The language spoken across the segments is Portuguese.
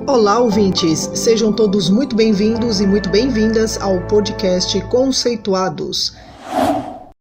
Olá, ouvintes! Sejam todos muito bem-vindos e muito bem-vindas ao podcast Conceituados.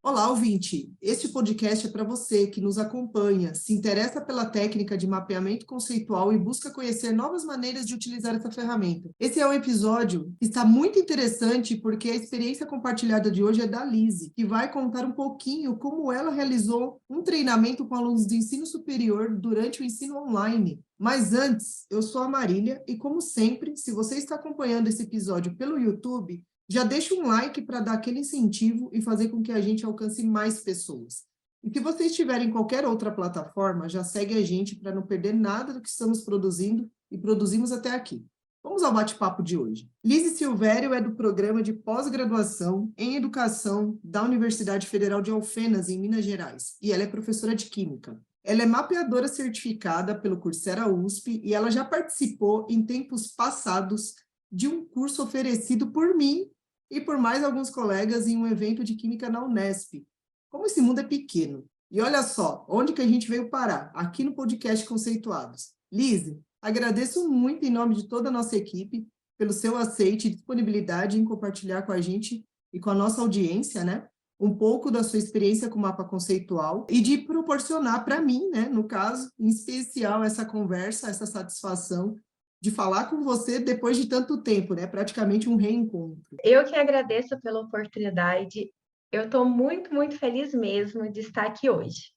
Olá, ouvinte! Este podcast é para você que nos acompanha, se interessa pela técnica de mapeamento conceitual e busca conhecer novas maneiras de utilizar essa ferramenta. Esse é um episódio que está muito interessante porque a experiência compartilhada de hoje é da Lise, que vai contar um pouquinho como ela realizou um treinamento com alunos de ensino superior durante o ensino online. Mas antes, eu sou a Marília e, como sempre, se você está acompanhando esse episódio pelo YouTube, já deixa um like para dar aquele incentivo e fazer com que a gente alcance mais pessoas. E se você estiver em qualquer outra plataforma, já segue a gente para não perder nada do que estamos produzindo e produzimos até aqui. Vamos ao bate-papo de hoje. Lise Silvério é do programa de pós-graduação em Educação da Universidade Federal de Alfenas, em Minas Gerais, e ela é professora de Química. Ela é mapeadora certificada pelo Coursera USP e ela já participou em tempos passados de um curso oferecido por mim e por mais alguns colegas em um evento de Química na Unesp. Como esse mundo é pequeno. E olha só, onde que a gente veio parar? Aqui no podcast Conceituados. Lise, agradeço muito em nome de toda a nossa equipe pelo seu aceite e disponibilidade em compartilhar com a gente e com a nossa audiência, né? Um pouco da sua experiência com o mapa conceitual e de proporcionar para mim, né, no caso, em especial, essa conversa, essa satisfação de falar com você depois de tanto tempo, né? Praticamente um reencontro. Eu que agradeço pela oportunidade. Eu estou muito, muito feliz mesmo de estar aqui hoje.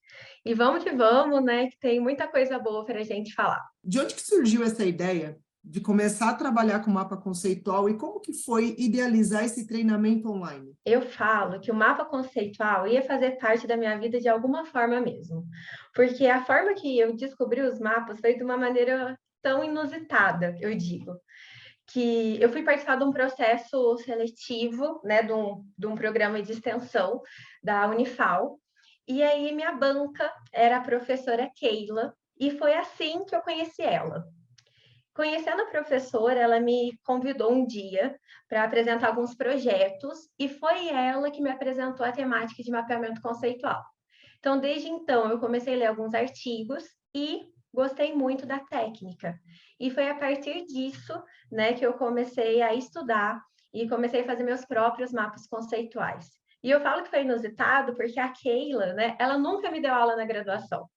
E vamos que vamos, né? Que tem muita coisa boa para a gente falar. De onde que surgiu essa ideia de começar a trabalhar com mapa conceitual e como que foi idealizar esse treinamento online? Eu falo que o mapa conceitual ia fazer parte da minha vida de alguma forma mesmo. Porque a forma que eu descobri os mapas foi de uma maneira tão inusitada, eu digo. Que eu fui participar de um processo seletivo, né, de um programa de extensão da Unifal, e aí minha banca era a professora Keila, e foi assim que eu conheci ela. Conhecendo a professora, ela me convidou um dia para apresentar alguns projetos, e foi ela que me apresentou a temática de mapeamento conceitual. Então, desde então, eu comecei a ler alguns artigos e gostei muito da técnica. E foi a partir disso, né, que eu comecei a estudar e comecei a fazer meus próprios mapas conceituais. E eu falo que foi inusitado porque a Keila, né, ela nunca me deu aula na graduação.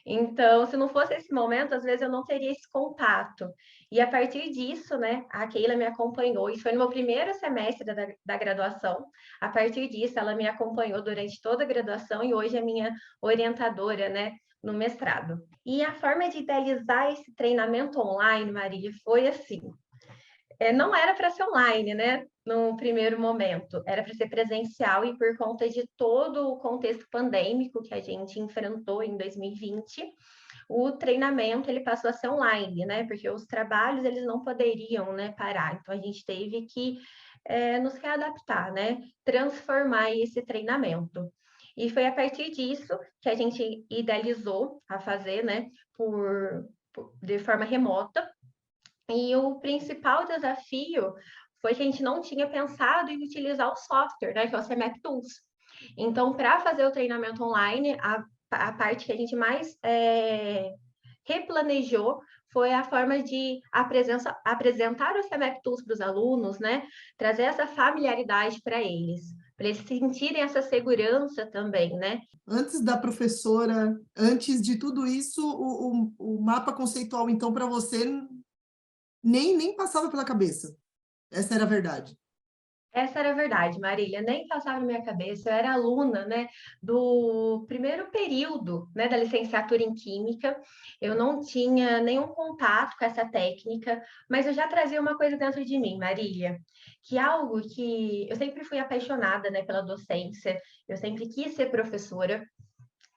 Então, se não fosse esse momento, às vezes eu não teria esse contato. E a partir disso, né, a Keila me acompanhou. Isso foi no meu primeiro semestre da graduação. A partir disso, ela me acompanhou durante toda a graduação e hoje é minha orientadora, né, no mestrado. E a forma de idealizar esse treinamento online, Maria, foi assim. Não era para ser online, né? No primeiro momento, era para ser presencial e por conta de todo o contexto pandêmico que a gente enfrentou em 2020, o treinamento ele passou a ser online, né? Porque os trabalhos eles não poderiam, né, parar. Então a gente teve que nos readaptar, né? Transformar esse treinamento. E foi a partir disso que a gente idealizou a fazer, né? De forma remota. E o principal desafio foi que a gente não tinha pensado em utilizar o software, né, que é o CMAP Tools. Então, para fazer o treinamento online, a parte que a gente mais replanejou foi a forma de apresentar o CMAP Tools para os alunos, né, trazer essa familiaridade para eles sentirem essa segurança também, né? Antes da professora, antes de tudo isso, o mapa conceitual, então, para você, nem passava pela cabeça. Essa era a verdade. Essa era a verdade, Marília, nem passava na minha cabeça. Eu era aluna, né, do primeiro período, né, da licenciatura em Química. Eu não tinha nenhum contato com essa técnica, mas eu já trazia uma coisa dentro de mim, Marília, que é algo que eu sempre fui apaixonada, né, pela docência. Eu sempre quis ser professora.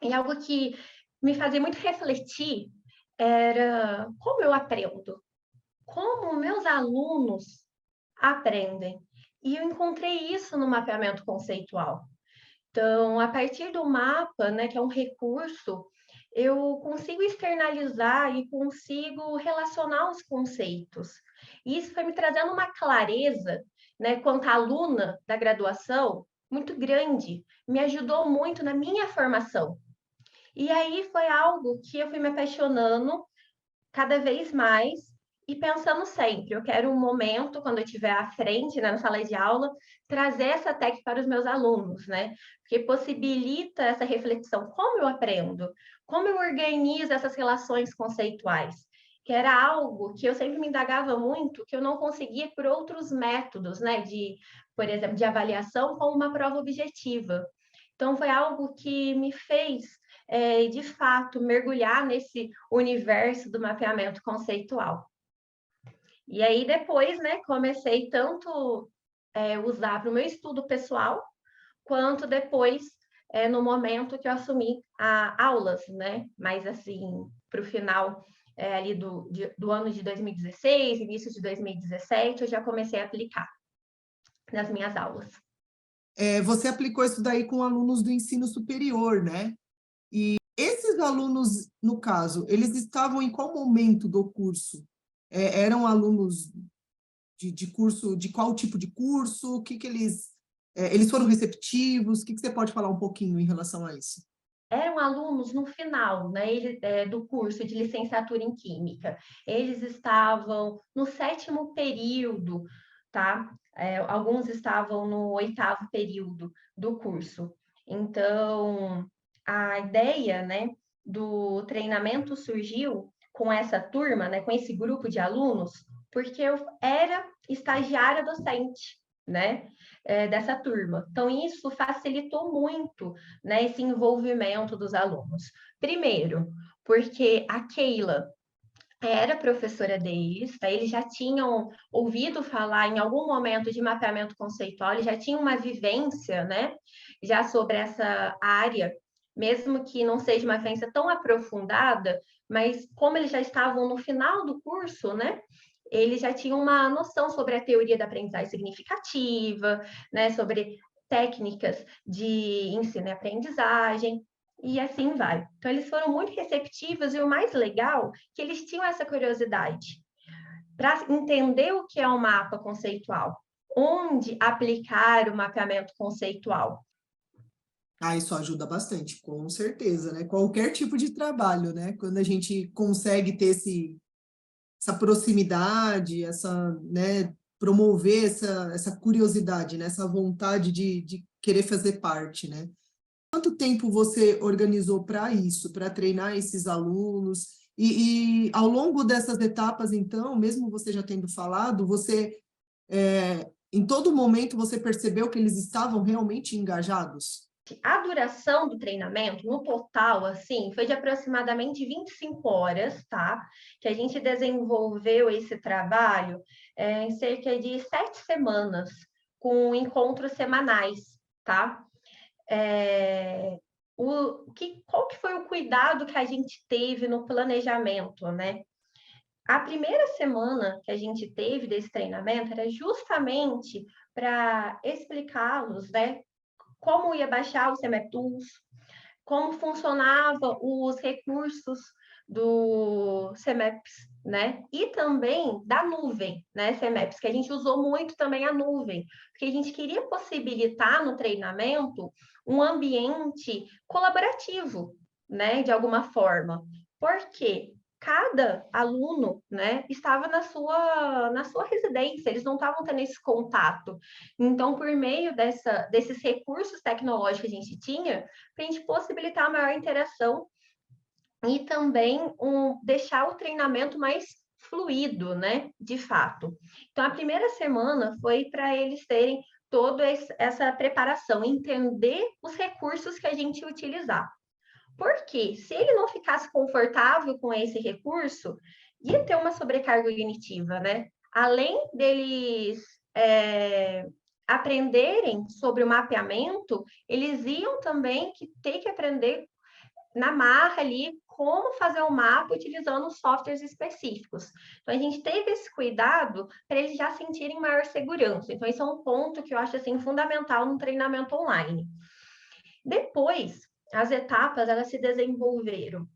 E algo que me fazia muito refletir era como eu aprendo, como meus alunos aprendem. E eu encontrei isso no mapeamento conceitual. Então, a partir do mapa, né, que é um recurso, eu consigo externalizar e consigo relacionar os conceitos. E isso foi me trazendo uma clareza, né, quanto aluna da graduação, muito grande. Me ajudou muito na minha formação. E aí foi algo que eu fui me apaixonando cada vez mais e pensando sempre, eu quero um momento, quando eu estiver à frente, né, na sala de aula, trazer essa técnica para os meus alunos, né? Porque possibilita essa reflexão. Como eu aprendo? Como eu organizo essas relações conceituais? Que era algo que eu sempre me indagava muito, que eu não conseguia por outros métodos, né? Por exemplo, de avaliação como uma prova objetiva. Então, foi algo que me fez, de fato, mergulhar nesse universo do mapeamento conceitual. E aí, depois, né, comecei tanto usar para o meu estudo pessoal, quanto depois, no momento que eu assumi aulas, né? Mas, assim, para o final ali do ano de 2016, início de 2017, eu já comecei a aplicar nas minhas aulas. Você aplicou isso daí com alunos do ensino superior, né? E esses alunos, no caso, eles estavam em qual momento do curso? Eram alunos de curso, de qual tipo de curso? O que eles foram receptivos? O que você pode falar um pouquinho em relação a isso? Eram alunos no final, né, do curso de licenciatura em Química. Eles estavam no 7º período, tá? Alguns estavam no 8º período do curso. Então, a ideia, né, do treinamento surgiu com essa turma, né, com esse grupo de alunos, porque eu era estagiária docente, né, dessa turma. Então, isso facilitou muito, né, esse envolvimento dos alunos. Primeiro, porque a Keila era professora deles, tá? Eles já tinham ouvido falar em algum momento de mapeamento conceitual, eles já tinham uma vivência, né, já sobre essa área, mesmo que não seja uma vivência tão aprofundada, mas como eles já estavam no final do curso, né, eles já tinham uma noção sobre a teoria da aprendizagem significativa, né, sobre técnicas de ensino e aprendizagem, e assim vai. Então, eles foram muito receptivos, e o mais legal, que eles tinham essa curiosidade para entender o que é um mapa conceitual, onde aplicar o mapeamento conceitual. Isso ajuda bastante, com certeza, né? Qualquer tipo de trabalho, né? Quando a gente consegue ter essa proximidade, né, promover essa curiosidade, né, essa vontade de querer fazer parte, né? Quanto tempo você organizou para isso, para treinar esses alunos? E ao longo dessas etapas, então, mesmo você já tendo falado, em todo momento, você percebeu que eles estavam realmente engajados? A duração do treinamento, no total, assim, foi de aproximadamente 25 horas, tá? Que a gente desenvolveu esse trabalho em cerca de 7 semanas, com encontros semanais, tá? Qual que foi o cuidado que a gente teve no planejamento, né? A primeira semana que a gente teve desse treinamento era justamente para explicá-los, né, como ia baixar o CMEP Tools, como funcionava os recursos do CMEPS, né? E também da nuvem, né, CMEPS, que a gente usou muito também a nuvem, porque a gente queria possibilitar no treinamento um ambiente colaborativo, né, de alguma forma. Por quê? Cada aluno, né, estava na sua residência, eles não estavam tendo esse contato. Então, por meio desses recursos tecnológicos que a gente tinha, para a gente possibilitar a maior interação e também deixar o treinamento mais fluido, né, de fato. Então, a primeira semana foi para eles terem toda essa preparação, entender os recursos que a gente ia utilizar. Porque se ele não ficasse confortável com esse recurso, ia ter uma sobrecarga cognitiva, né? Além deles aprenderem sobre o mapeamento, eles iam também ter que aprender na marra ali como fazer um mapa utilizando softwares específicos. Então, a gente teve esse cuidado para eles já sentirem maior segurança. Então, esse é um ponto que eu acho assim fundamental no treinamento online. Depois, as etapas elas se desenvolveram.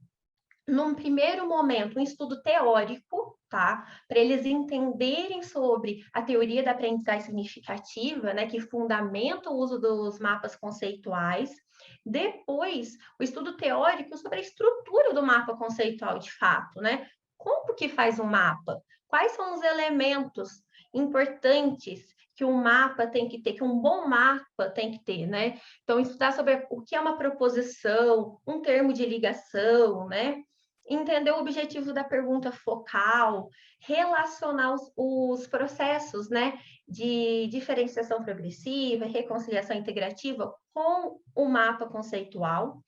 Num primeiro momento, um estudo teórico, tá? Para eles entenderem sobre a teoria da aprendizagem significativa, né? Que fundamenta o uso dos mapas conceituais. Depois, o estudo teórico sobre a estrutura do mapa conceitual de fato, né? como que faz um mapa? Quais são os elementos importantes que um mapa tem que ter, que um bom mapa tem que ter, né? Então, estudar sobre o que é uma proposição, um termo de ligação, né? Entender o objetivo da pergunta focal, relacionar os processos, né, de diferenciação progressiva, reconciliação integrativa com o mapa conceitual.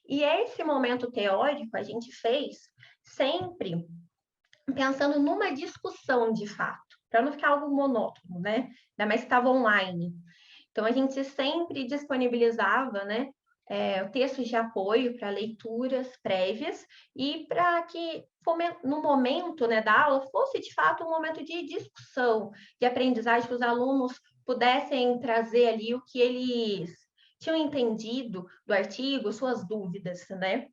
E esse momento teórico a gente fez sempre pensando numa discussão de fato, para não ficar algo monótono, né? Ainda mais que estava online. Então, a gente sempre disponibilizava, né, textos de apoio para leituras prévias e para que, no momento, né, da aula, fosse de fato um momento de discussão, de aprendizagem, que os alunos pudessem trazer ali o que eles tinham entendido do artigo, suas dúvidas, né?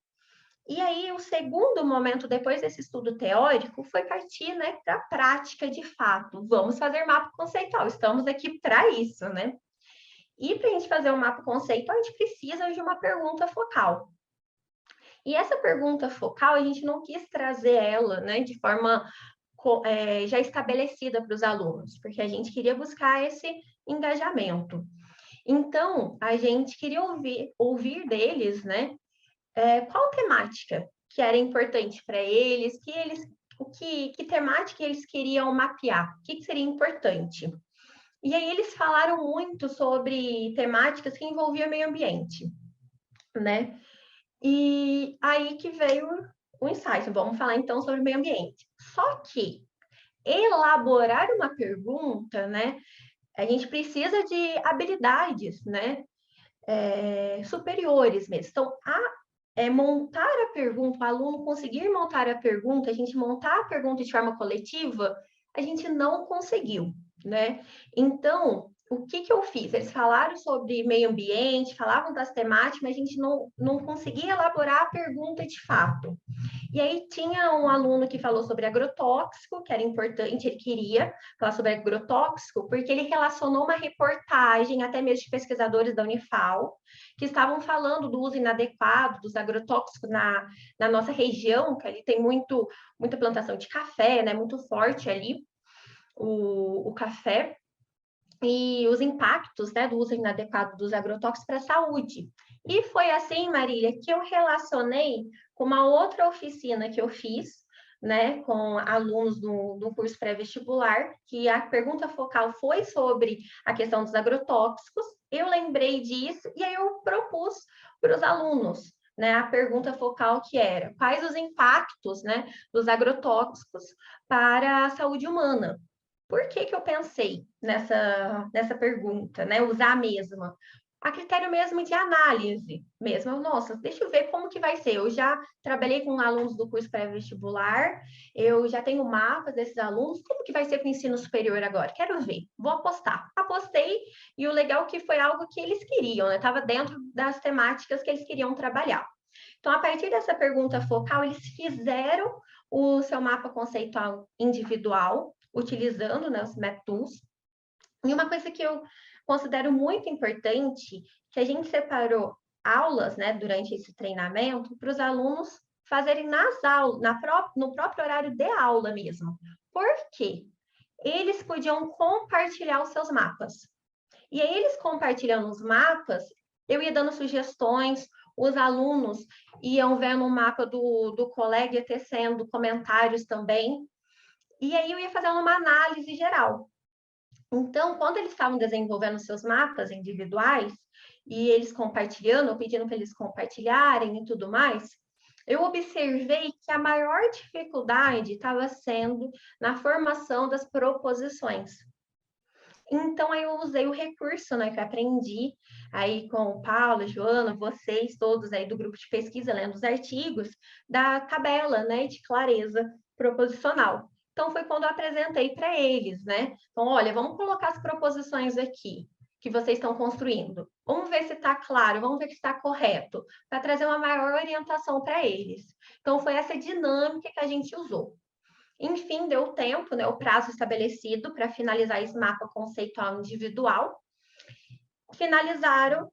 E aí, o segundo momento, depois desse estudo teórico, foi partir, né, para a prática de fato. Vamos fazer mapa conceitual, estamos aqui para isso, né? E para a gente fazer um mapa conceitual, a gente precisa de uma pergunta focal. E essa pergunta focal, a gente não quis trazer ela, né, de forma já estabelecida para os alunos, porque a gente queria buscar esse engajamento. Então, a gente queria ouvir deles, né, qual temática que era importante para eles, que temática eles queriam mapear, o que seria importante. E aí eles falaram muito sobre temáticas que envolviam meio ambiente, né? E aí que veio o insight, vamos falar então sobre meio ambiente. Só que elaborar uma pergunta, né? A gente precisa de habilidades, né? Superiores mesmo. Então, montar a pergunta, o aluno conseguir montar a pergunta, a gente montar a pergunta de forma coletiva, a gente não conseguiu, né? Então, o que eu fiz? Eles falaram sobre meio ambiente, falavam das temáticas, mas a gente não conseguia elaborar a pergunta de fato. E aí tinha um aluno que falou sobre agrotóxico, que era importante, ele queria falar sobre agrotóxico, porque ele relacionou uma reportagem, até mesmo de pesquisadores da Unifal, que estavam falando do uso inadequado dos agrotóxicos na nossa região, que ali tem muita plantação de café, né, muito forte ali o café, e os impactos, né, do uso inadequado dos agrotóxicos para a saúde. E foi assim, Marília, que eu relacionei com uma outra oficina que eu fiz, né, com alunos do curso pré-vestibular, que a pergunta focal foi sobre a questão dos agrotóxicos. Eu lembrei disso e aí eu propus para os alunos, né, a pergunta focal que era: quais os impactos, né, dos agrotóxicos para a saúde humana? Por que eu pensei nessa pergunta, né? Usar a mesma? A critério mesmo de análise, mesmo. Nossa, deixa eu ver como que vai ser. Eu já trabalhei com alunos do curso pré-vestibular, eu já tenho mapas desses alunos, como que vai ser com o ensino superior agora? Quero ver, vou apostar. Apostei, e o legal é que foi algo que eles queriam, né? Estava dentro das temáticas que eles queriam trabalhar. Então, a partir dessa pergunta focal, eles fizeram o seu mapa conceitual individual, utilizando, né, os Map Tools. E uma coisa que eu considero muito importante, que a gente separou aulas, né, durante esse treinamento, para os alunos fazerem nas aulas, no próprio horário de aula mesmo. Por quê? Eles podiam compartilhar os seus mapas. E aí, eles compartilhando os mapas, eu ia dando sugestões, os alunos iam vendo o mapa do colega e tecendo comentários também. E aí eu ia fazendo uma análise geral. Então, quando eles estavam desenvolvendo seus mapas individuais, e eles compartilhando, pedindo para eles compartilharem e tudo mais, eu observei que a maior dificuldade estava sendo na formação das proposições. Então, aí eu usei o recurso, né, que eu aprendi aí com o Paulo, Joana, vocês todos aí do grupo de pesquisa, lendo os artigos, da tabela, né, de clareza proposicional. Então, foi quando eu apresentei para eles, né? Então, olha, vamos colocar as proposições aqui que vocês estão construindo. Vamos ver se está claro, vamos ver se está correto, para trazer uma maior orientação para eles. Então, foi essa dinâmica que a gente usou. Enfim, deu tempo, né, o prazo estabelecido para finalizar esse mapa conceitual individual. Finalizaram,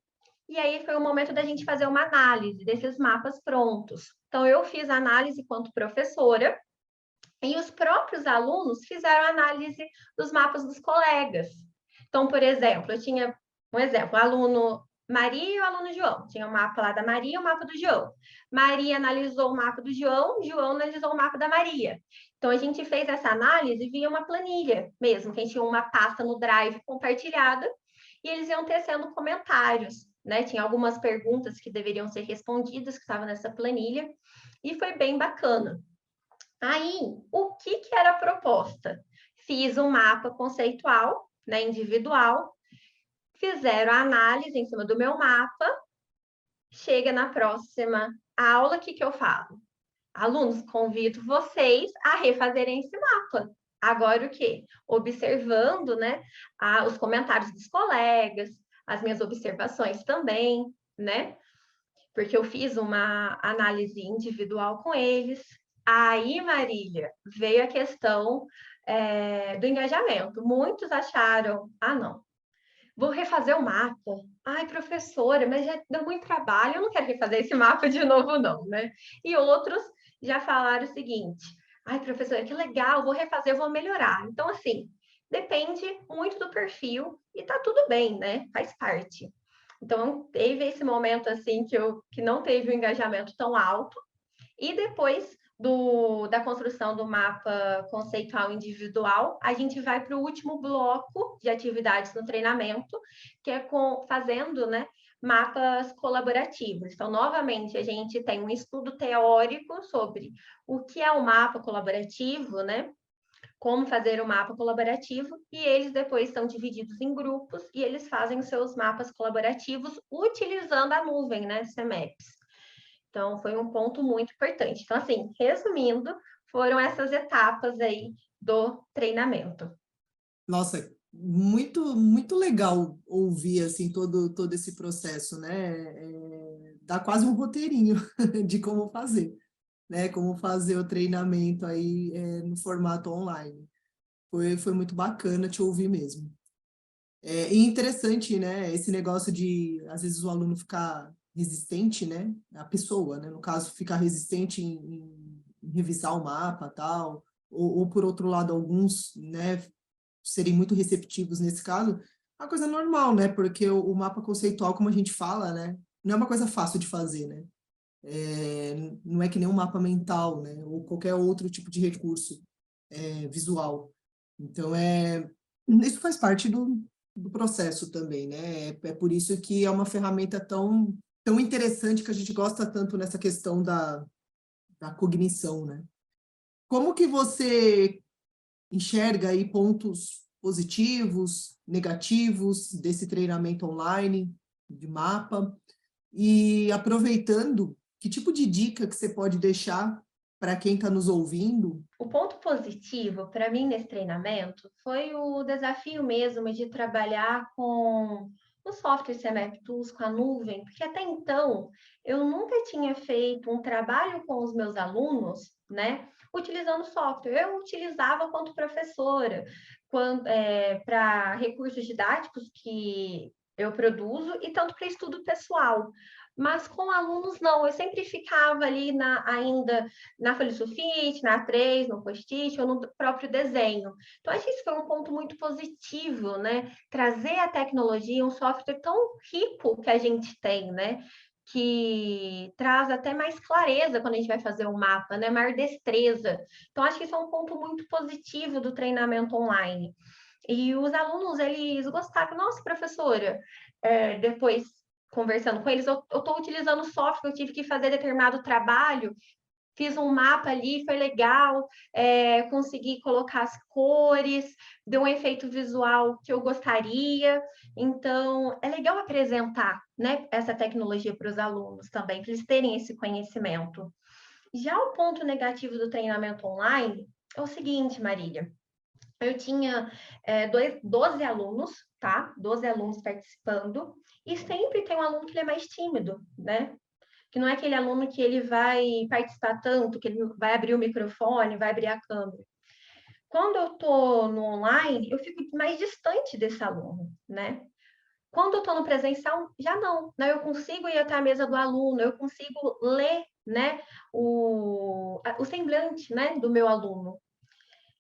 e aí foi o momento da gente fazer uma análise desses mapas prontos. Então, eu fiz a análise quanto professora, E os próprios alunos fizeram análise dos mapas dos colegas. Então, por exemplo, eu tinha um exemplo, o aluno Maria e o aluno João. Tinha o mapa lá da Maria e o mapa do João. Maria analisou o mapa do João, João analisou o mapa da Maria. Então, a gente fez essa análise via uma planilha mesmo, que a gente tinha uma pasta no Drive compartilhada, e eles iam tecendo comentários, né? Tinha algumas perguntas que deveriam ser respondidas, que estavam nessa planilha, e foi bem bacana. Aí, o que era a proposta? Fiz um mapa conceitual, né, individual, fizeram a análise em cima do meu mapa, chega na próxima aula, o que eu falo? Alunos, convido vocês a refazerem esse mapa. Agora o quê? Observando, né, os comentários dos colegas, as minhas observações também, né? Porque eu fiz uma análise individual com eles. Aí, Marília, veio a questão do engajamento. Muitos acharam, não, vou refazer o mapa. Ai, professora, mas já deu muito trabalho, eu não quero refazer esse mapa de novo, não, né? E outros já falaram o seguinte, ai, professora, que legal, vou refazer, vou melhorar. Então, assim, depende muito do perfil e tá tudo bem, né? Faz parte. Então, teve esse momento, assim, que não teve o engajamento tão alto, e depois da construção do mapa conceitual individual, a gente vai para o último bloco de atividades no treinamento, que é fazendo, né, mapas colaborativos. Então, novamente, a gente tem um estudo teórico sobre o que é o mapa colaborativo, né? Como fazer o mapa colaborativo, e eles depois são divididos em grupos e eles fazem os seus mapas colaborativos utilizando a nuvem, né, CMAPS. Então, foi um ponto muito importante. Então, assim, resumindo, foram essas etapas aí do treinamento. Nossa, muito, muito legal ouvir, assim, todo esse processo, né? Dá quase um roteirinho de como fazer, né? Como fazer o treinamento aí no formato online. Foi muito bacana te ouvir mesmo. E interessante, né? Esse negócio de, às vezes, o aluno ficar resistente, né? A pessoa, né? No caso, ficar resistente em revisar o mapa, tal. Ou, por outro lado, alguns, né? Serem muito receptivos nesse caso. É uma coisa normal, né? Porque o mapa conceitual, como a gente fala, né? Não é uma coisa fácil de fazer, né? Não é que nem um mapa mental, né? Ou qualquer outro tipo de recurso visual. Então, isso faz parte do processo também, né? É por isso que é uma ferramenta tão interessante que a gente gosta tanto nessa questão da cognição, né? Como que você enxerga aí pontos positivos, negativos desse treinamento online de mapa? E aproveitando, que tipo de dica que você pode deixar para quem está nos ouvindo? O ponto positivo para mim nesse treinamento foi o desafio mesmo de trabalhar com o software CMF Tools, com a nuvem, porque até então eu nunca tinha feito um trabalho com os meus alunos, né, utilizando software. Eu utilizava quanto professora, para recursos didáticos que eu produzo e tanto para estudo pessoal. Mas com alunos, não, eu sempre ficava ali ainda na folha de sulfite, na A3, no post-it ou no próprio desenho. Então, acho que isso foi um ponto muito positivo, né? Trazer a tecnologia, um software tão rico que a gente tem, né? Que traz até mais clareza quando a gente vai fazer o mapa, né? Maior destreza. Então, acho que isso é um ponto muito positivo do treinamento online. E os alunos, eles gostaram. Nossa, professora, depois conversando com eles, eu estou utilizando software, eu tive que fazer determinado trabalho, fiz um mapa ali, foi legal, consegui colocar as cores, deu um efeito visual que eu gostaria. Então, é legal apresentar, né, essa tecnologia para os alunos também, para eles terem esse conhecimento. Já o ponto negativo do treinamento online é o seguinte, Marília. Eu tinha 12 alunos, tá? 12 alunos participando, e sempre tem um aluno que ele é mais tímido, né? Que não é aquele aluno que ele vai participar tanto, que ele vai abrir o microfone, vai abrir a câmera. Quando eu estou no online, eu fico mais distante desse aluno, né? Quando eu estou no presencial, já não, né? Eu consigo ir até a mesa do aluno, eu consigo ler, né, o semblante, né, do meu aluno.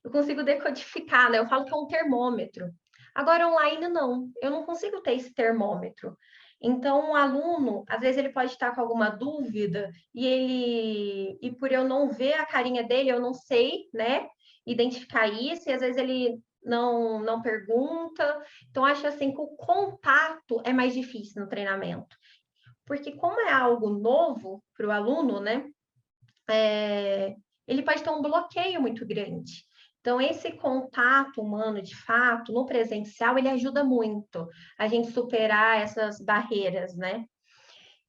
eu consigo decodificar, né? Eu falo que é um termômetro. Agora, online, não. Eu não consigo ter esse termômetro. Então, o aluno, às vezes, ele pode estar com alguma dúvida e por eu não ver a carinha dele, eu não sei, né, identificar isso, e às vezes ele não pergunta. Então, acho assim que o contato é mais difícil no treinamento. Porque como é algo novo para o aluno, né, ele pode ter um bloqueio muito grande. Então, esse contato humano, de fato, no presencial, ele ajuda muito a gente superar essas barreiras, né?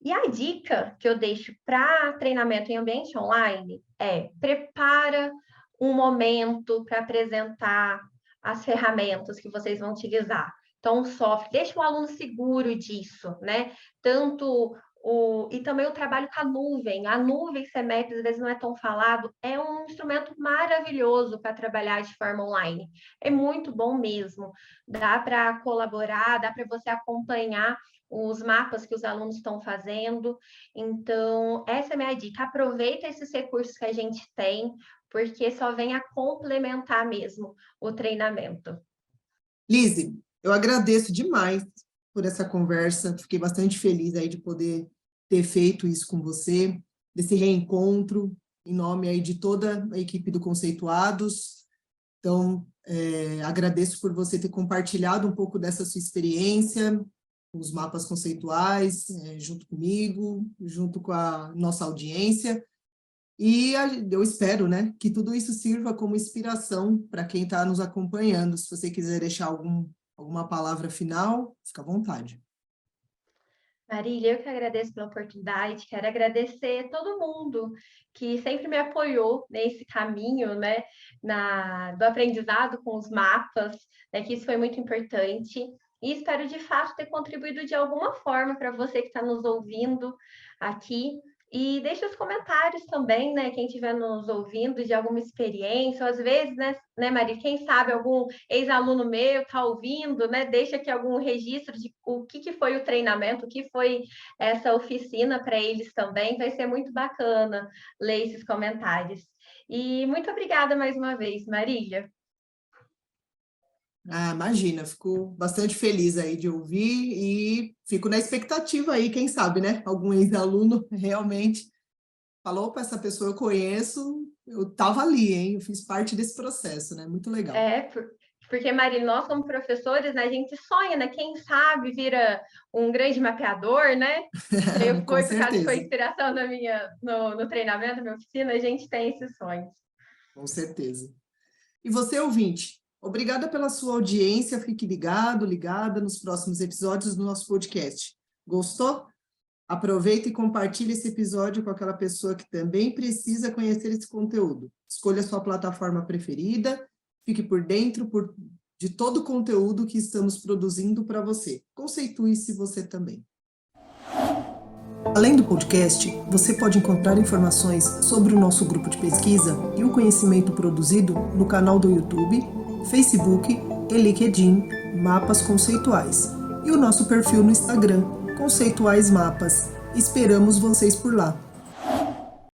E a dica que eu deixo para treinamento em ambiente online é: prepara um momento para apresentar as ferramentas que vocês vão utilizar. Então, o software, deixa o aluno seguro disso, né? E também o trabalho com a nuvem. A nuvem CEMEX, às vezes não é tão falado, é um instrumento maravilhoso para trabalhar de forma online. É muito bom mesmo. Dá para colaborar, dá para você acompanhar os mapas que os alunos estão fazendo. Então, essa é a minha dica. Aproveita esses recursos que a gente tem, porque só vem a complementar mesmo o treinamento. Lise, eu agradeço demais por essa conversa, fiquei bastante feliz aí de poder ter feito isso com você, desse reencontro, em nome aí de toda a equipe do Conceituados. Então, agradeço por você ter compartilhado um pouco dessa sua experiência, os mapas conceituais, junto comigo, junto com a nossa audiência. E eu espero, né, que tudo isso sirva como inspiração para quem está nos acompanhando. Se você quiser deixar alguma palavra final, fica à vontade. Marília, eu que agradeço pela oportunidade, quero agradecer a todo mundo que sempre me apoiou nesse caminho, né, do aprendizado com os mapas, né, que isso foi muito importante, e espero de fato ter contribuído de alguma forma para você que está nos ouvindo aqui. E deixe os comentários também, né? Quem estiver nos ouvindo de alguma experiência, ou às vezes, né, Maria, quem sabe algum ex-aluno meu está ouvindo, né? Deixa aqui algum registro de o que foi o treinamento, o que foi essa oficina para eles também. Vai ser muito bacana ler esses comentários. E muito obrigada mais uma vez, Marília. Ah, imagina, fico bastante feliz aí de ouvir e fico na expectativa aí, quem sabe, né? Algum ex-aluno realmente falou para essa pessoa, eu conheço, eu estava ali, hein? Eu fiz parte desse processo, né? Muito legal. Porque, Mari, nós como professores, né, a gente sonha, né? Quem sabe vira um grande mapeador, né? Com Por causa que foi certeza. inspiração no treinamento, na minha oficina, a gente tem esses sonhos. Com certeza. E você, ouvinte, obrigada pela sua audiência, fique ligada nos próximos episódios do nosso podcast. Gostou? Aproveita e compartilhe esse episódio com aquela pessoa que também precisa conhecer esse conteúdo. Escolha a sua plataforma preferida, fique por dentro de todo o conteúdo que estamos produzindo para você. Conceitue-se você também. Além do podcast, você pode encontrar informações sobre o nosso grupo de pesquisa e o conhecimento produzido no canal do YouTube, Facebook e LinkedIn Mapas Conceituais e o nosso perfil no Instagram, Conceituais Mapas. Esperamos vocês por lá.